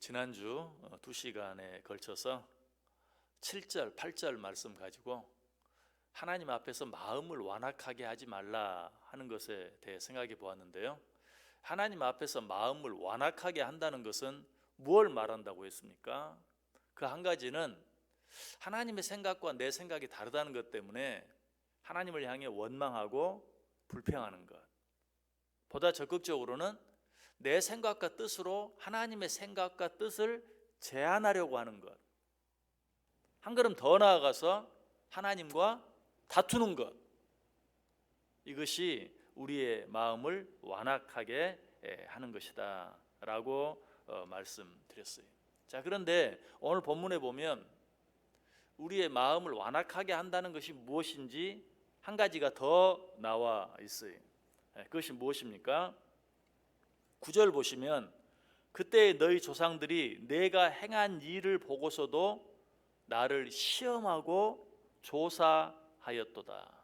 지난주 2시간에 걸쳐서 7절, 8절 말씀 가지고 하나님 앞에서 마음을 완악하게 하지 말라 하는 것에 대해 생각해 보았는데요. 하나님 앞에서 마음을 완악하게 한다는 것은 무엇을 말한다고 했습니까? 그 한 가지는 하나님의 생각과 내 생각이 다르다는 것 때문에 하나님을 향해 원망하고 불평하는 것. 보다 적극적으로는 내 생각과 뜻으로 하나님의 생각과 뜻을 제한하려고 하는 것. 한 걸음 더 나아가서 하나님과 다투는 것. 이것이 우리의 마음을 완악하게 하는 것이다 라고 말씀드렸어요. 자, 그런데 오늘 본문에 보면 우리의 마음을 완악하게 한다는 것이 무엇인지 한 가지가 더 나와 있어요. 그것이 무엇입니까? 9절 보시면 그때 너희 조상들이 내가 행한 일을 보고서도 나를 시험하고 조사하였도다.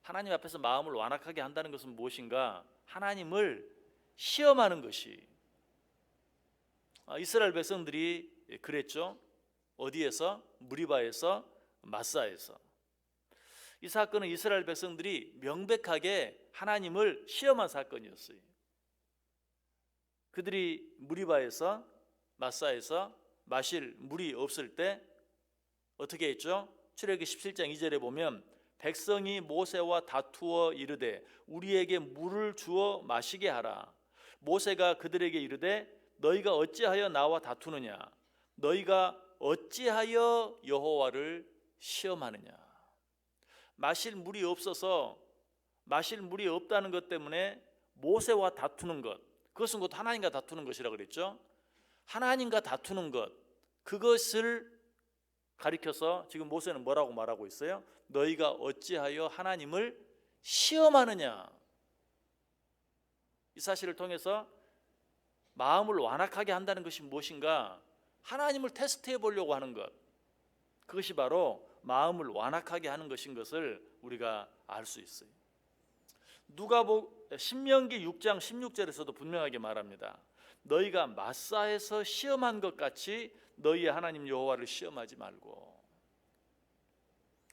하나님 앞에서 마음을 완악하게 한다는 것은 무엇인가? 하나님을 시험하는 것이. 이스라엘 백성들이 그랬죠. 어디에서? 무리바에서, 마사에서. 이 사건은 이스라엘 백성들이 명백하게 하나님을 시험한 사건이었어요. 그들이 무리바에서, 마사에서 마실 물이 없을 때 어떻게 했죠? 출애굽기 17장 2절에 보면 백성이 모세와 다투어 이르되 우리에게 물을 주어 마시게 하라. 모세가 그들에게 이르되 너희가 어찌하여 나와 다투느냐? 너희가 어찌하여 여호와를 시험하느냐? 마실 물이 없어서 마실 물이 없다는 것 때문에 모세와 다투는 것, 그것은 곧 하나님과 다투는 것이라고 그랬죠. 하나님과 다투는 것, 그것을 가리켜서 지금 모세는 뭐라고 말하고 있어요? 너희가 어찌하여 하나님을 시험하느냐? 이 사실을 통해서 마음을 완악하게 한다는 것이 무엇인가? 하나님을 테스트해 보려고 하는 것, 그것이 바로 마음을 완악하게 하는 것인 것을 우리가 알 수 있어요. 신명기 6장 16절에서도 분명하게 말합니다. 너희가 마사에서 시험한 것 같이 너희의 하나님 여호와를 시험하지 말고.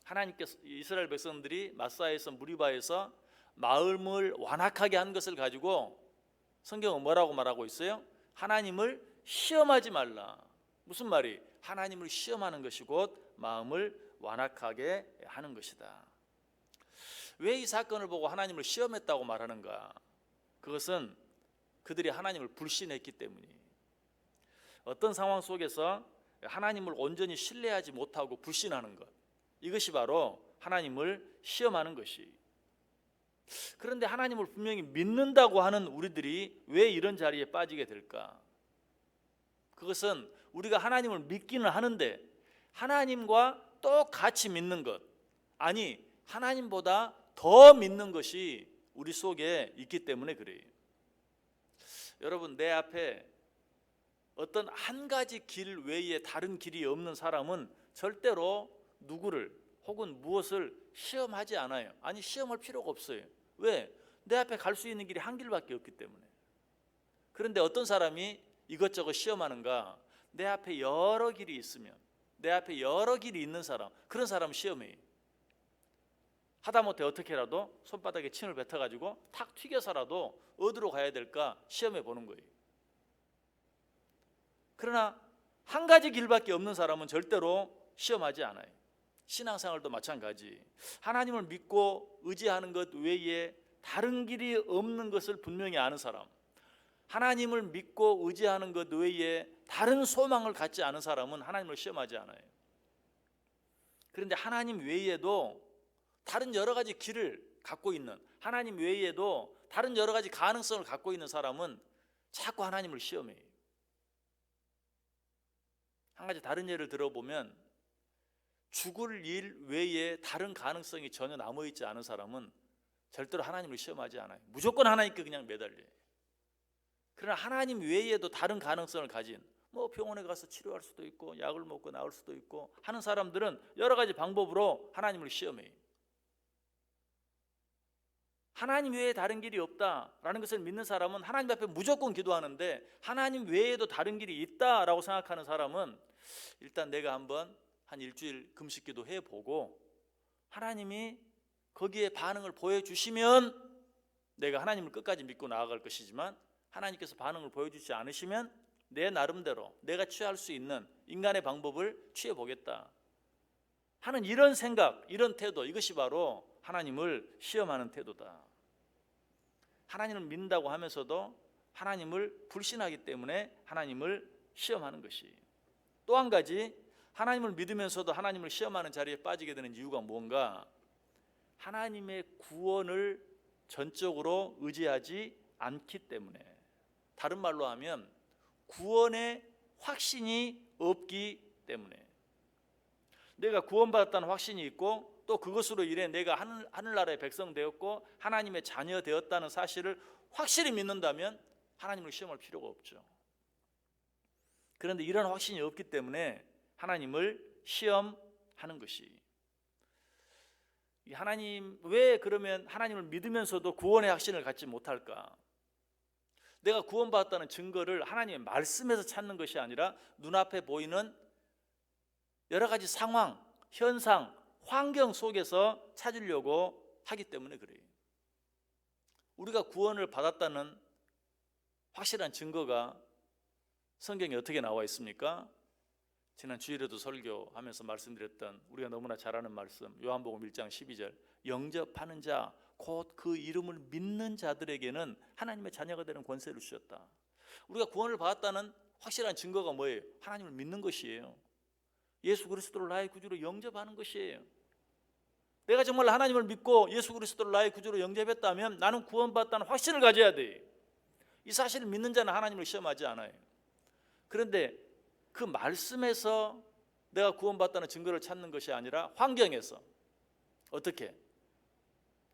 하나님께서 이스라엘 백성들이 마사에서 무리바에서 마음을 완악하게 한 것을 가지고 성경은 뭐라고 말하고 있어요? 하나님을 시험하지 말라. 무슨 말이? 하나님을 시험하는 것이 곧 마음을 완악하게 하는 것이다. 왜 이 사건을 보고 하나님을 시험했다고 말하는가? 그것은 그들이 하나님을 불신했기 때문이에요. 어떤 상황 속에서 하나님을 온전히 신뢰하지 못하고 불신하는 것, 이것이 바로 하나님을 시험하는 것이. 그런데 하나님을 분명히 믿는다고 하는 우리들이 왜 이런 자리에 빠지게 될까? 그것은 우리가 하나님을 믿기는 하는데 하나님과 똑같이 믿는 것, 아니 하나님보다 더 믿는 것이 우리 속에 있기 때문에 그래요. 여러분, 내 앞에 어떤 한 가지 길 외에 다른 길이 없는 사람은 절대로 누구를 혹은 무엇을 시험하지 않아요. 아니, 시험할 필요가 없어요. 왜? 내 앞에 갈 수 있는 길이 한 길밖에 없기 때문에. 그런데 어떤 사람이 이것저것 시험하는가? 내 앞에 여러 길이 있으면, 내 앞에 여러 길이 있는 사람, 그런 사람 시험해요. 하다못해 어떻게라도 손바닥에 침을 뱉어가지고 탁 튀겨서라도 어디로 가야 될까 시험해 보는 거예요. 그러나 한 가지 길밖에 없는 사람은 절대로 시험하지 않아요. 신앙생활도 마찬가지. 하나님을 믿고 의지하는 것 외에 다른 길이 없는 것을 분명히 아는 사람, 하나님을 믿고 의지하는 것 외에 다른 소망을 갖지 않은 사람은 하나님을 시험하지 않아요. 그런데 하나님 외에도 다른 여러 가지 길을 갖고 있는, 하나님 외에도 다른 여러 가지 가능성을 갖고 있는 사람은 자꾸 하나님을 시험해요. 한 가지 다른 예를 들어보면 죽을 일 외에 다른 가능성이 전혀 남아있지 않은 사람은 절대로 하나님을 시험하지 않아요. 무조건 하나님께 그냥 매달려요. 그러나 하나님 외에도 다른 가능성을 가진, 병원에 가서 치료할 수도 있고 약을 먹고 나을 수도 있고 하는 사람들은 여러 가지 방법으로 하나님을 시험해요. 하나님 외에 다른 길이 없다라는 것을 믿는 사람은 하나님 앞에 무조건 기도하는데, 하나님 외에도 다른 길이 있다라고 생각하는 사람은 일단 내가 한번 한 일주일 금식기도 해보고 하나님이 거기에 반응을 보여주시면 내가 하나님을 끝까지 믿고 나아갈 것이지만, 하나님께서 반응을 보여주지 않으시면 내 나름대로 내가 취할 수 있는 인간의 방법을 취해보겠다 하는 이런 생각, 이런 태도, 이것이 바로 하나님을 시험하는 태도다. 하나님을 믿는다고 하면서도 하나님을 불신하기 때문에 하나님을 시험하는 것이. 또 한 가지, 하나님을 믿으면서도 하나님을 시험하는 자리에 빠지게 되는 이유가 뭔가? 하나님의 구원을 전적으로 의지하지 않기 때문에. 다른 말로 하면 구원의 확신이 없기 때문에. 내가 구원받았다는 확신이 있고 또 그것으로 인해 내가 하늘나라의 백성 되었고 하나님의 자녀 되었다는 사실을 확실히 믿는다면 하나님을 시험할 필요가 없죠. 그런데 이런 확신이 없기 때문에 하나님을 시험하는 것이. 하나님, 왜 그러면 하나님을 믿으면서도 구원의 확신을 갖지 못할까? 내가 구원받았다는 증거를 하나님의 말씀에서 찾는 것이 아니라 눈앞에 보이는 여러 가지 상황, 현상, 환경 속에서 찾으려고 하기 때문에 그래요. 우리가 구원을 받았다는 확실한 증거가 성경에 어떻게 나와 있습니까? 지난 주일에도 설교하면서 말씀드렸던 우리가 너무나 잘 아는 말씀, 요한복음 1장 12절, 영접하는 자 곧 그 이름을 믿는 자들에게는 하나님의 자녀가 되는 권세를 주셨다. 우리가 구원을 받았다는 확실한 증거가 뭐예요? 하나님을 믿는 것이에요. 예수 그리스도를 나의 구주로 영접하는 것이에요. 내가 정말 하나님을 믿고 예수 그리스도를 나의 구주로 영접했다면 나는 구원받았다는 확신을 가져야 돼. 이 사실을 믿는 자는 하나님을 시험하지 않아요. 그런데 그 말씀에서 내가 구원받았다는 증거를 찾는 것이 아니라 환경에서. 어떻게?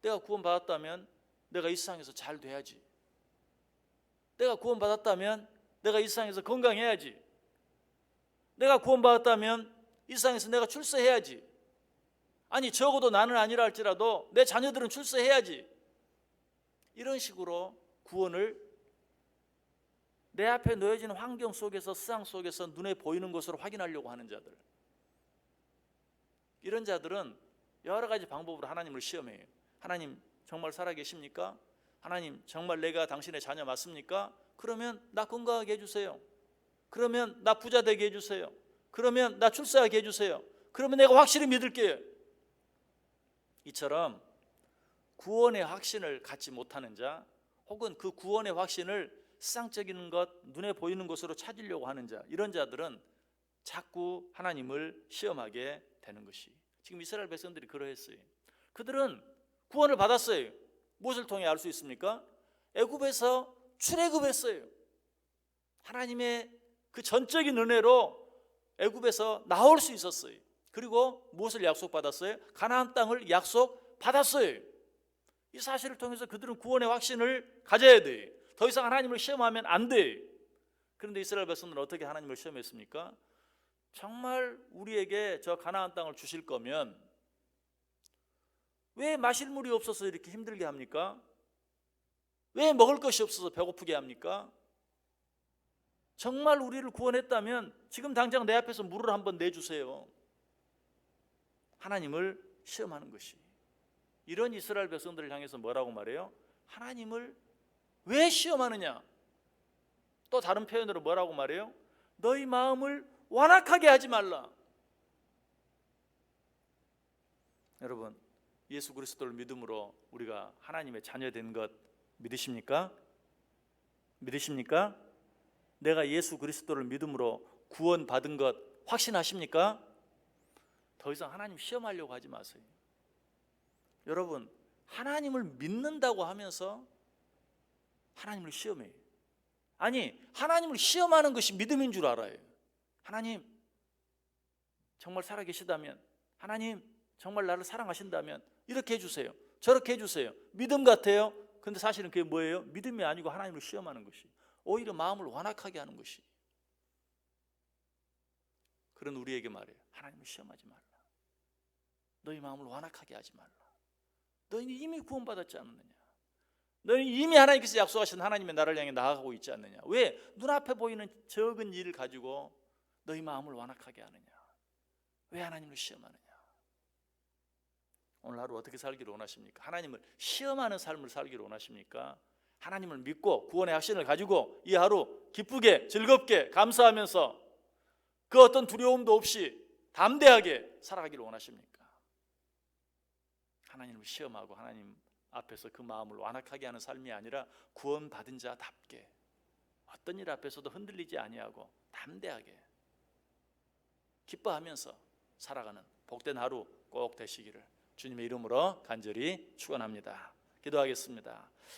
내가 구원받았다면 내가 이 세상에서 잘 돼야지. 내가 구원받았다면 내가 이 세상에서 건강해야지. 내가 구원받았다면 이 세상에서 내가 출세해야지. 아니 적어도 나는 아니라 할지라도 내 자녀들은 출세해야지. 이런 식으로 구원을 내 앞에 놓여진 환경 속에서, 세상 속에서 눈에 보이는 것으로 확인하려고 하는 자들, 이런 자들은 여러 가지 방법으로 하나님을 시험해요. 하나님 정말 살아계십니까? 하나님 정말 내가 당신의 자녀 맞습니까? 그러면 나 건강하게 해주세요. 그러면 나 부자 되게 해주세요. 그러면 나 출세하게 해주세요. 그러면 내가 확실히 믿을게요. 이처럼 구원의 확신을 갖지 못하는 자, 혹은 그 구원의 확신을 세상적인 것, 눈에 보이는 것으로 찾으려고 하는 자, 이런 자들은 자꾸 하나님을 시험하게 되는 것이. 지금 이스라엘 백성들이 그러했어요. 그들은 구원을 받았어요. 무엇을 통해 알 수 있습니까? 애굽에서 출애굽했어요. 하나님의 그 전적인 은혜로 애굽에서 나올 수 있었어요. 그리고 무엇을 약속받았어요? 가나안 땅을 약속받았어요. 이 사실을 통해서 그들은 구원의 확신을 가져야 돼요. 더 이상 하나님을 시험하면 안 돼요. 그런데 이스라엘 백성들은 어떻게 하나님을 시험했습니까? 정말 우리에게 저 가나안 땅을 주실 거면 왜 마실 물이 없어서 이렇게 힘들게 합니까? 왜 먹을 것이 없어서 배고프게 합니까? 정말 우리를 구원했다면 지금 당장 내 앞에서 물을 한번 내주세요. 하나님을 시험하는 것이. 이런 이스라엘 백성들을 향해서 뭐라고 말해요? 하나님을 왜 시험하느냐? 또 다른 표현으로 뭐라고 말해요? 너희 마음을 완악하게 하지 말라. 여러분, 예수 그리스도를 믿음으로 우리가 하나님의 자녀 된 것 믿으십니까? 믿으십니까? 내가 예수 그리스도를 믿음으로 구원받은 것 확신하십니까? 더 이상 하나님 시험하려고 하지 마세요. 여러분, 하나님을 믿는다고 하면서 하나님을 시험해요. 아니, 하나님을 시험하는 것이 믿음인 줄 알아요. 하나님 정말 살아계시다면, 하나님 정말 나를 사랑하신다면 이렇게 해주세요, 저렇게 해주세요. 믿음 같아요. 근데 사실은 그게 뭐예요? 믿음이 아니고 하나님을 시험하는 것이, 오히려 마음을 완악하게 하는 것이. 그런 우리에게 말해요. 하나님을 시험하지 말라. 너희 마음을 완악하게 하지 말라. 너희는 이미 구원받았지 않느냐. 너는 이미 하나님께서 약속하신 하나님의 나라를 향해 나아가고 있지 않느냐? 왜 눈앞에 보이는 적은 일을 가지고 너희 마음을 완악하게 하느냐? 왜 하나님을 시험하느냐? 오늘 하루 어떻게 살기를 원하십니까? 하나님을 시험하는 삶을 살기를 원하십니까? 하나님을 믿고 구원의 확신을 가지고 이 하루 기쁘게 즐겁게 감사하면서 그 어떤 두려움도 없이 담대하게 살아가기를 원하십니까? 하나님을 시험하고 하나님 앞에서 그 마음을 완악하게 하는 삶이 아니라 구원받은 자답게 어떤 일 앞에서도 흔들리지 아니하고 담대하게 기뻐하면서 살아가는 복된 하루 꼭 되시기를 주님의 이름으로 간절히 축원합니다. 기도하겠습니다.